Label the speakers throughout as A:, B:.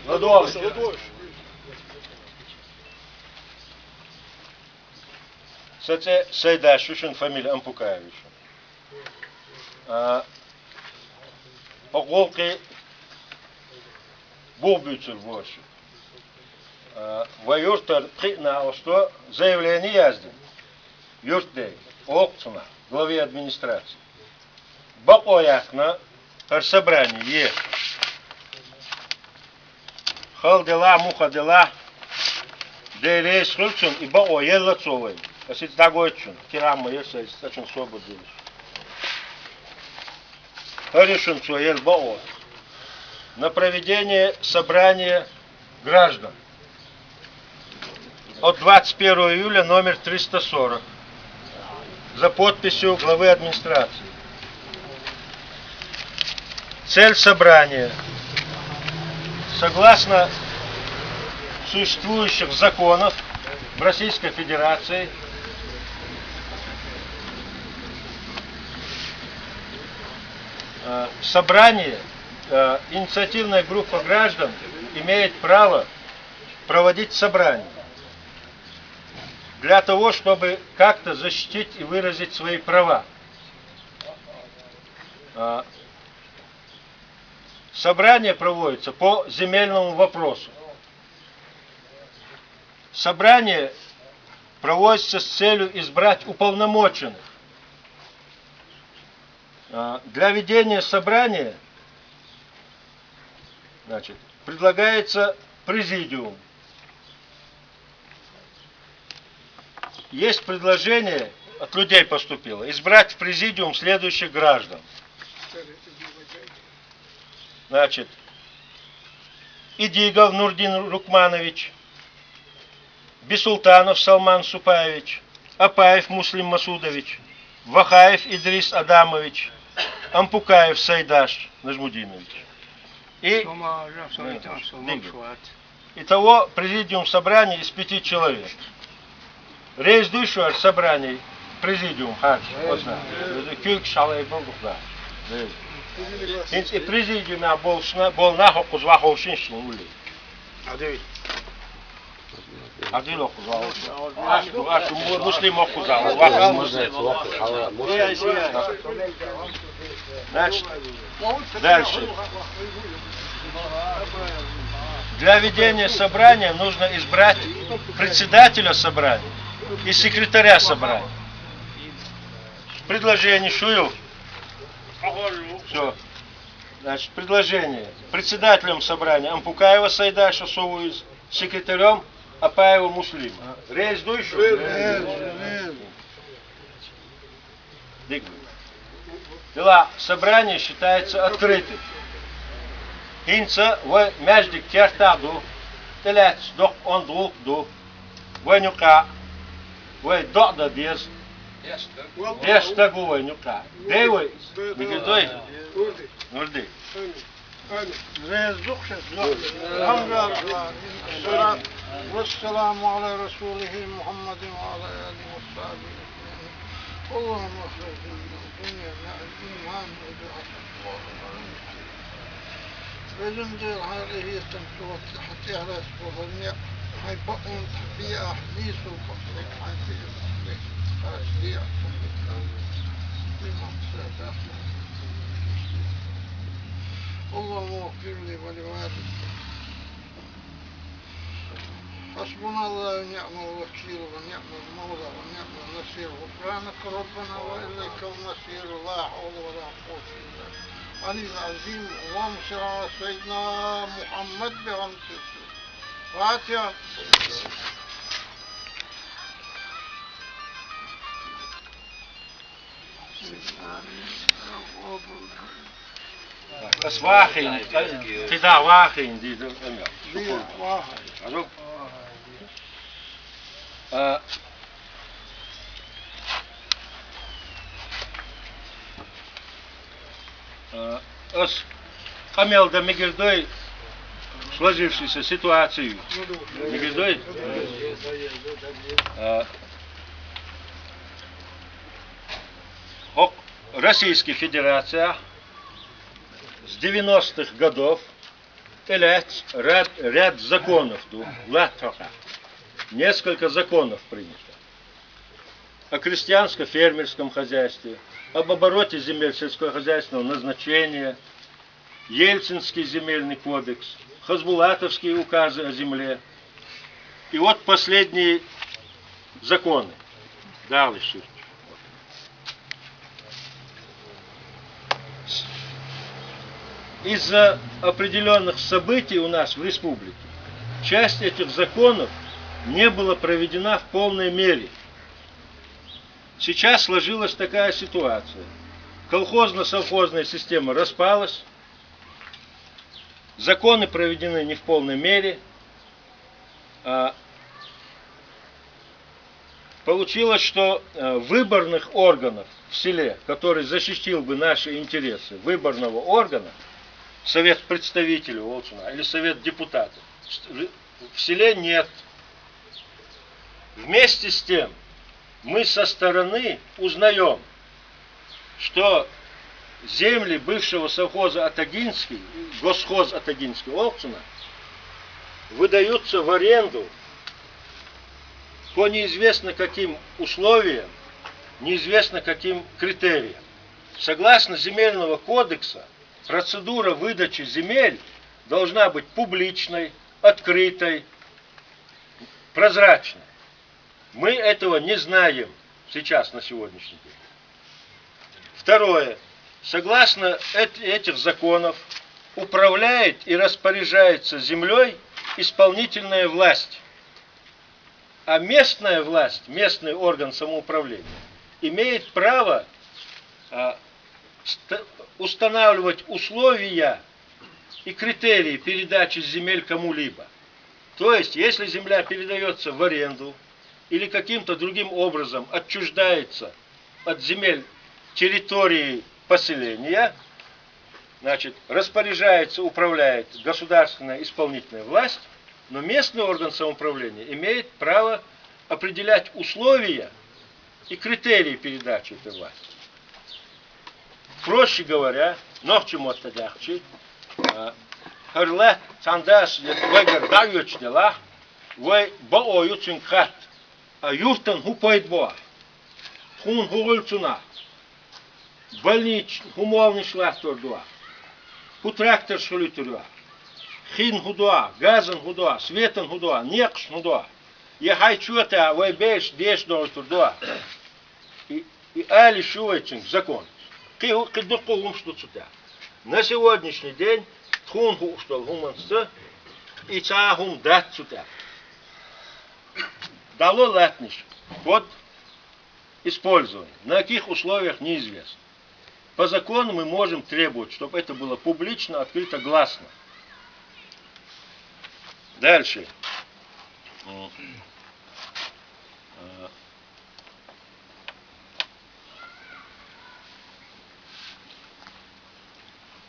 A: Ладович. Це Сайдаш, шушин фамилия Ампукаевич. Оголки Бобюцер больше. Воюртер на что заявление яздин. Юртдей, Окцуна, главе администрации. Бакоякна, собрание есть. Хал дела, муха дела, делей скручен и бао еллацовый. Если дагойчун, кирама если очень свободен. Решен суел бао. На проведение собрания граждан. От 21 июля номер 340. За подписью главы администрации. Цель собрания. Согласно существующих законов в Российской Федерации, собрание, инициативная группа граждан имеет право проводить собрание для того, чтобы как-то защитить и выразить свои права. Собрание проводится по земельному вопросу. Собрание проводится с целью избрать уполномоченных. Для ведения собрания, значит, предлагается президиум. Есть предложение, от людей поступило, избрать в президиум следующих граждан. Значит, Идигов Нурдин Рукманович, Бисултанов Салман Супаевич, Апаев Муслим Масудович, Вахаев Идрис Адамович, Ампукаев Сайдаш Нажмудинович. Итого президиум собрания из 5 человек. Рейс душу от собраний президиум харч. Кюк шалай богуха. И президиум был нахуй кузваховшин шнули. Адил охузвал. Ашу муслим охузвал. Значит, дальше. Для ведения собрания нужно избрать председателя собрания и секретаря собрания. Предложение Шуев. Все. Значит, предложение. Председателем собрания Ампукаева Сайдаша Совуиз, секретарем Апаева Муслима. Рейс душу? Дела собрания считается открытым. Инца в между кертаду, телец док он друг ду, венюка, в дода без, тагу венюка. Девой, мигдой, нурди.
B: والسلام على رسوله محمد وعلى آله وصحبه اللهم اغفر لنا الدنيا مع الإيمان وجند هذه تمشوت حتى على سبوبنيا هاي بقون في أحديث وفصلك هاي في فصلك فاشليع لمن سادات اللهم اغفر لي ولوالدي حسبنا الله ونعم الوكيل ونعم المولى ونعم النصير غفرانك ربنا وإليك المصير لا حول ولا قوة إلا بالله العلي العظيم اللهم صل على سيدنا محمد بغمسه فاتحة
A: بس واخين تدا واخين دي واخين Камел да Мигельдой сложившуюся ситуацию. Мигельдой Российская Федерация с 90-х годов ряд законов, несколько законов принято. О крестьянско-фермерском хозяйстве, об обороте земель сельскохозяйственного назначения, Ельцинский земельный кодекс, Хазбулатовские указы о земле. И вот последние законы. Дальше. Из-за определенных событий у нас в республике часть этих законов не была проведена в полной мере. Сейчас сложилась такая ситуация. Колхозно-совхозная система распалась, законы проведены не в полной мере. Получилось, что выборных органов в селе, который защитил бы наши интересы, выборного органа, совет представителей или совет депутатов, в селе нет. Вместе с тем, мы со стороны узнаем, что земли бывшего совхоза Атагинский, госхоз Атагинский, Олцуна, выдаются в аренду по неизвестно каким условиям, неизвестно каким критериям. Согласно земельного кодекса, процедура выдачи земель должна быть публичной, открытой, прозрачной. Мы этого не знаем сейчас, на сегодняшний день. Второе. Согласно этих законов, управляет и распоряжается землей исполнительная власть. А местная власть, местный орган самоуправления, имеет право устанавливать условия и критерии передачи земель кому-либо. То есть, если земля передается в аренду или каким-то другим образом отчуждается от земель территории поселения, значит, распоряжается, управляет государственная исполнительная власть, но местный орган самоуправления имеет право определять условия и критерии передачи этой власти. Проще говоря, нохчему оттадяхчи, харле цандаш вегер дають дела, вей баою цинхат, а юртан хупает боа, хун хугульцуна, больнич хумовный шлахтор дуа, хутрактор шулитуруа, хин худуа, газан худуа, светан худуа, некш худуа, ехай чуата, вей беш деш дуа, и али шувайчин закон. На сегодняшний день тхунху что гуманцы и цахум дат сюда. Дало латниш под использование. На каких условиях неизвестно. По закону мы можем требовать, чтобы это было публично, открыто, гласно. Дальше.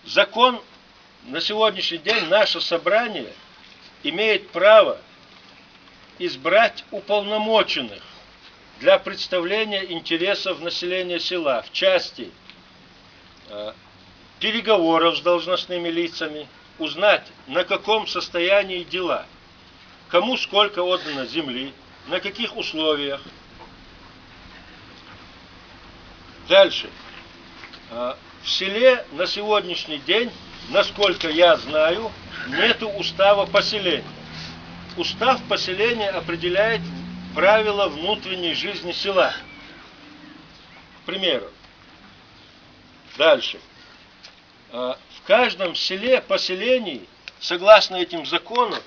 A: Закон, на сегодняшний день наше собрание имеет право избрать уполномоченных для представления интересов населения села в части переговоров с должностными лицами, узнать, на каком состоянии дела, кому сколько отдано земли, на каких условиях. Дальше. В селе на сегодняшний день, насколько я знаю, нету устава поселения. Устав поселения определяет правила внутренней жизни села. К примеру. Дальше. В каждом селе, поселении, согласно этим законам,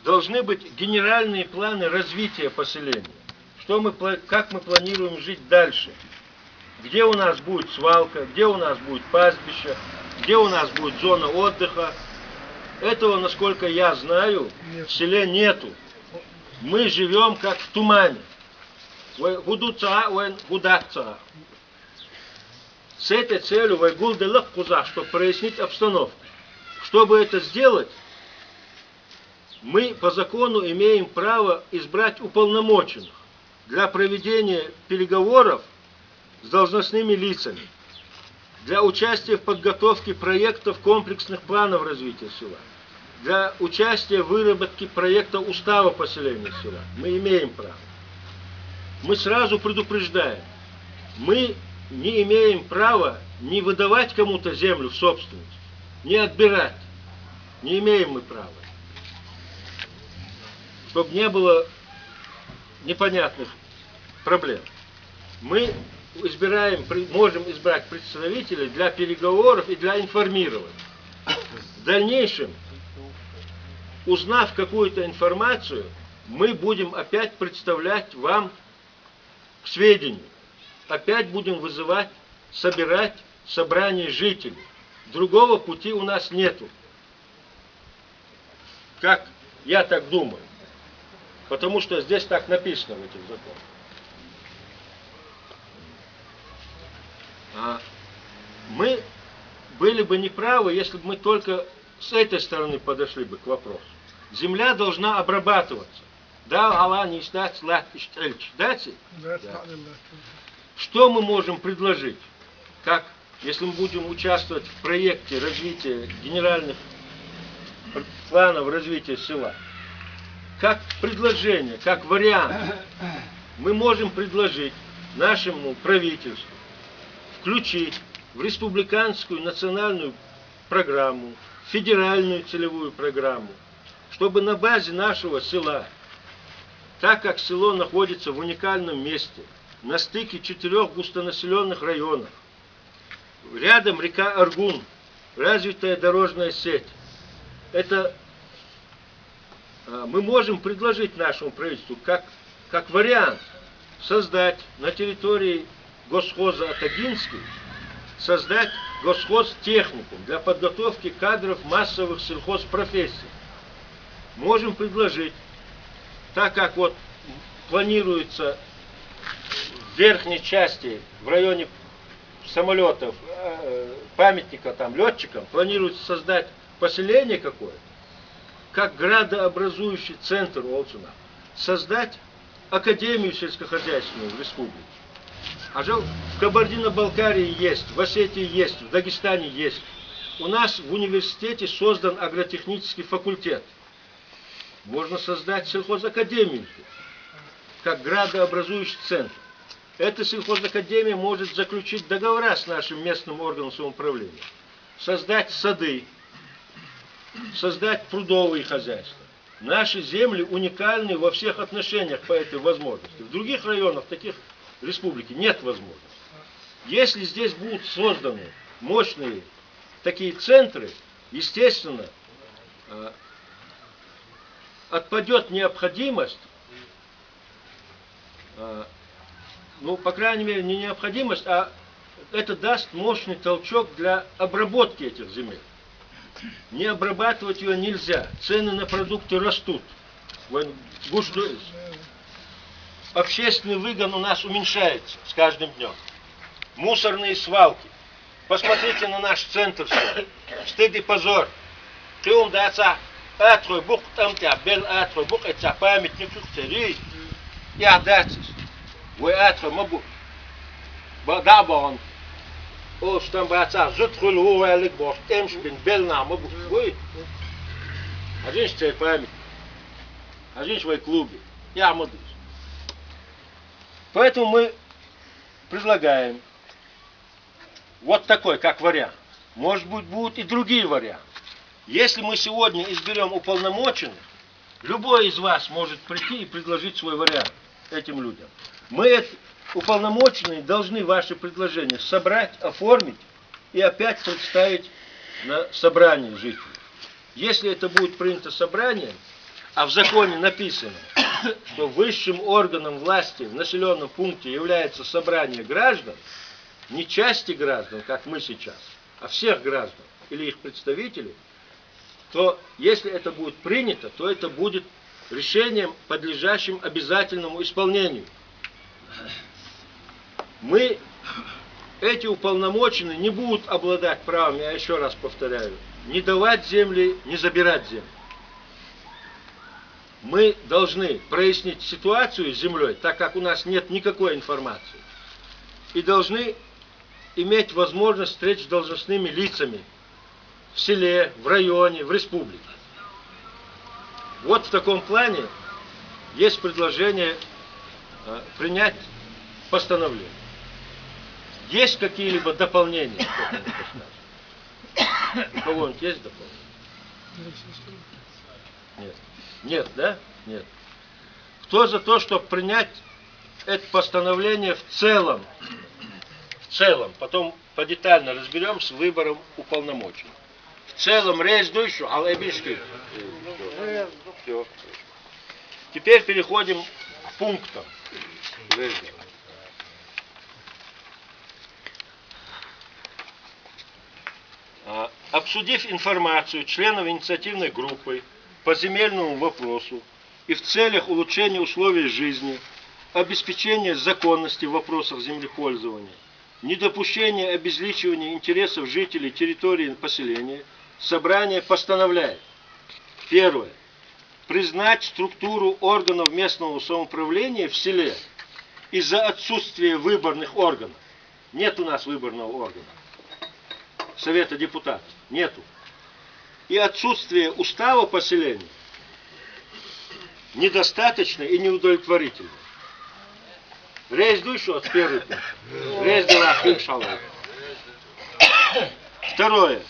A: должны быть генеральные планы развития поселения. Как мы планируем жить дальше. Где у нас будет свалка, где у нас будет пастбище, где у нас будет зона отдыха. Этого, насколько я знаю, в селе нету. Мы живем как в тумане. С этой целью, чтобы прояснить обстановку. Чтобы это сделать, мы по закону имеем право избрать уполномоченных для проведения переговоров с должностными лицами. для участия в подготовке проектов комплексных планов развития села, для участия в выработке проекта устава поселения села. Мы имеем право. Мы сразу предупреждаем, мы не имеем права не выдавать кому-то землю в собственность, не отбирать. Не имеем мы права. Чтобы не было непонятных проблем. Мы можем избрать представителей для переговоров и для информирования. В дальнейшем, узнав какую-то информацию, мы будем опять представлять вам к сведению. Опять будем вызывать, собирать собрание жителей. Другого пути у нас нету. Как я так думаю. Потому что здесь так написано в этих законах. Мы были бы неправы, если бы мы только с этой стороны подошли бы к вопросу. Земля должна обрабатываться. Да, Аллах не стать дайте. Что мы можем предложить? Как, если мы будем участвовать в проекте развития генеральных планов развития села? Как предложение, как вариант, мы можем предложить нашему правительству включить в республиканскую национальную программу, федеральную целевую программу, чтобы на базе нашего села, так как село находится в уникальном месте, на стыке 4 густонаселенных районов, рядом река Аргун, развитая дорожная сеть, это мы можем предложить нашему правительству как вариант создать на территории Госхоза Атагинский, создать госхозтехникум для подготовки кадров массовых сельхозпрофессий. Можем предложить, так как вот планируется в верхней части, в районе самолетов, памятника там летчикам, планируется создать поселение какое-то, как градообразующий центр Олчина, создать академию сельскохозяйственную в республике. А же в Кабардино-Балкарии есть, в Осетии есть, в Дагестане есть. У нас в университете создан агротехнический факультет. Можно создать сельхозакадемию, как градообразующий центр. Эта сельхозакадемия может заключить договора с нашим местным органом самоуправления, создать сады, создать прудовые хозяйства. Наши земли уникальны во всех отношениях по этой возможности. В других районах таких республики нет возможности. Если здесь будут созданы мощные такие центры, естественно, отпадет необходимость, ну, по крайней мере, не необходимость, а это даст мощный толчок для обработки этих земель. Не обрабатывать ее нельзя. Цены на продукты растут. Общественный выгон у нас уменьшается с каждым днем. Мусорные свалки. Посмотрите на наш центр. Стыд и позор. Ты умдаться. Атрой бук там тебя бел атрой бук это памятник цари. Я датис. Вы атрой могу. Бадабон. О, что там братца, зутрул уэлик бог, темшбин бел могу. Вы. Один цей памятник. Один свой клубе. Я могу. Поэтому мы предлагаем вот такой, как вариант. Может быть, будут и другие варианты. Если мы сегодня изберем уполномоченных, любой из вас может прийти и предложить свой вариант этим людям. Мы, уполномоченные, должны ваши предложения собрать, оформить и опять представить на собрании жителей. Если это будет принято собранием, а в законе написано, что высшим органом власти в населенном пункте является собрание граждан, не части граждан, как мы сейчас, а всех граждан или их представителей, то если это будет принято, то это будет решением, подлежащим обязательному исполнению. Эти уполномоченные не будут обладать правом, я еще раз повторяю, не давать земли, не забирать земли. Мы должны прояснить ситуацию с землей, так как у нас нет никакой информации. И должны иметь возможность встреч с должностными лицами в селе, в районе, в республике. Вот в таком плане есть предложение принять постановление. Есть какие-либо дополнения к этому постановлению? У кого-нибудь есть дополнение? Нет. Нет, да? Нет. Кто за то, чтобы принять это постановление в целом? В целом. Потом подетально разберем с выбором уполномоченных. В целом, рейс душу, алайбишки. Все. Теперь переходим к пунктам. Обсудив информацию членов инициативной группы по земельному вопросу и в целях улучшения условий жизни, обеспечения законности в вопросах землепользования, недопущения обезличивания интересов жителей территории поселения, собрание постановляет. Первое. Признать структуру органов местного самоуправления в селе из-за отсутствия выборных органов. Нет у нас выборного органа. Совета депутатов. Нету. И отсутствие устава поселения недостаточно и неудовлетворительно. Рейс душу от первый пункт. Рейс дела иншаллах. Второе.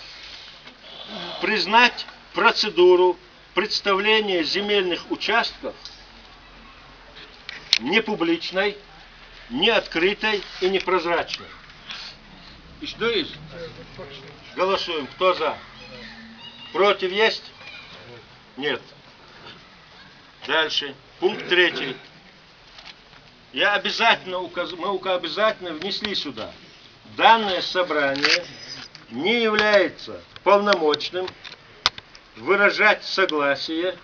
A: Признать процедуру представления земельных участков не публичной, не открытой и не прозрачной. И что есть? Голосуем. Кто за? Против есть? Нет. Дальше. Пункт 3. Мы обязательно внесли сюда. Данное собрание не является полномочным выражать согласие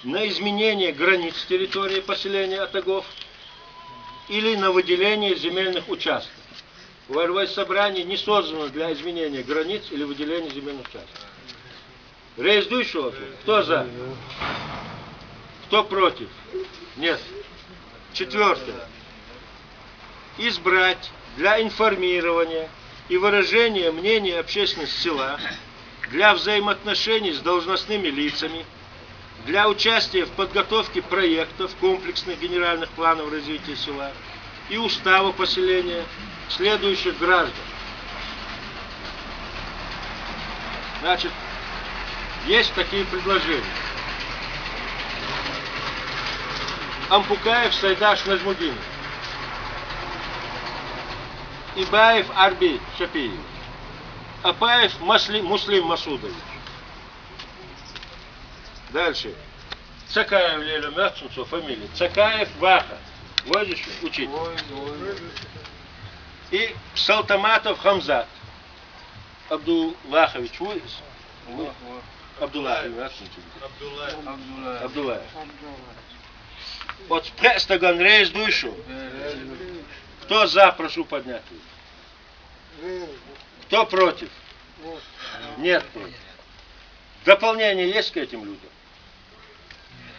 A: на изменение границ территории поселения Атагов или на выделение земельных участков. Воевое собрание не создано для изменения границ или выделения земельных участков. Рейс душу. Кто за? Кто против? Нет. 4. Избрать для информирования и выражения мнения общественности села, для взаимоотношений с должностными лицами, для участия в подготовке проектов комплексных генеральных планов развития села и устава поселения следующих граждан. Значит, есть такие предложения. Ампукаев Сайдаш Назмудин, Ибаев Арби Шапиев, Апаев Муслим Масудович. Дальше. Цакаев Леля Мягченцов, фамилия. Цакаев Ваха. Водишь, учитель. И Салтаматов Хамзат. Абдуллахович. Абдуллахович. Абдуллахович. Вот престаган рейс душу. Кто за, прошу поднять руку. Кто против? Нет против. Дополнение есть к этим людям?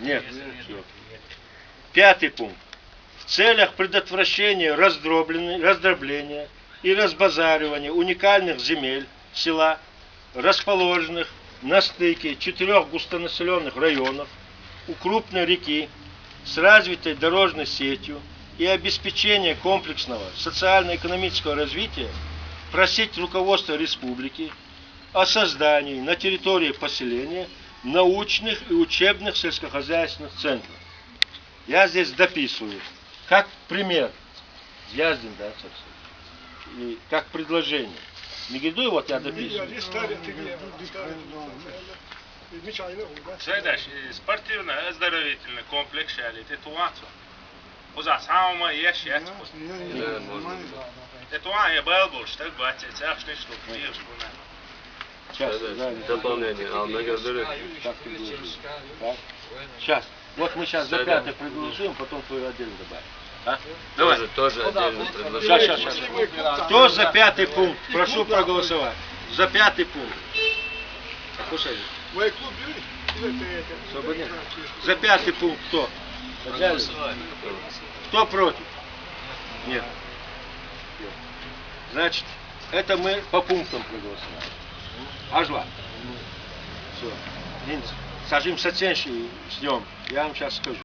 A: Нет. Все. 5 пункт. В целях предотвращения раздробления и разбазаривания уникальных земель села, расположенных на стыке 4 густонаселенных районов у крупной реки с развитой дорожной сетью и обеспечения комплексного социально-экономического развития, просить руководство республики о создании на территории поселения научных и учебных сельскохозяйственных центров. Я здесь дописываю, как пример, Яздин, да, и как предложение. Мигиду, вот я дописываю.
C: Следующий, спортивно-оздоровительный комплекс шалит, это уанцо. Уза самого есть, это уан я был больше, так бать, это ахшный штук, не есть буна.
A: Сейчас,
D: дополнение, а благодарю.
A: Сейчас. Вот мы сейчас за 5 проголосуем, потом твой отдельно добавим. А?
D: Давай. Тоже отдельно предложение.
A: Сейчас. Кто за 5 пункт? Прошу проголосовать. За 5 пункт. Слушай. Свободен. За 5 пункт кто? Кто против? Нет. Значит, Это мы по пунктам проголосовали. Ажла. Все. Сажим сатенши, ждем. Я вам сейчас скажу.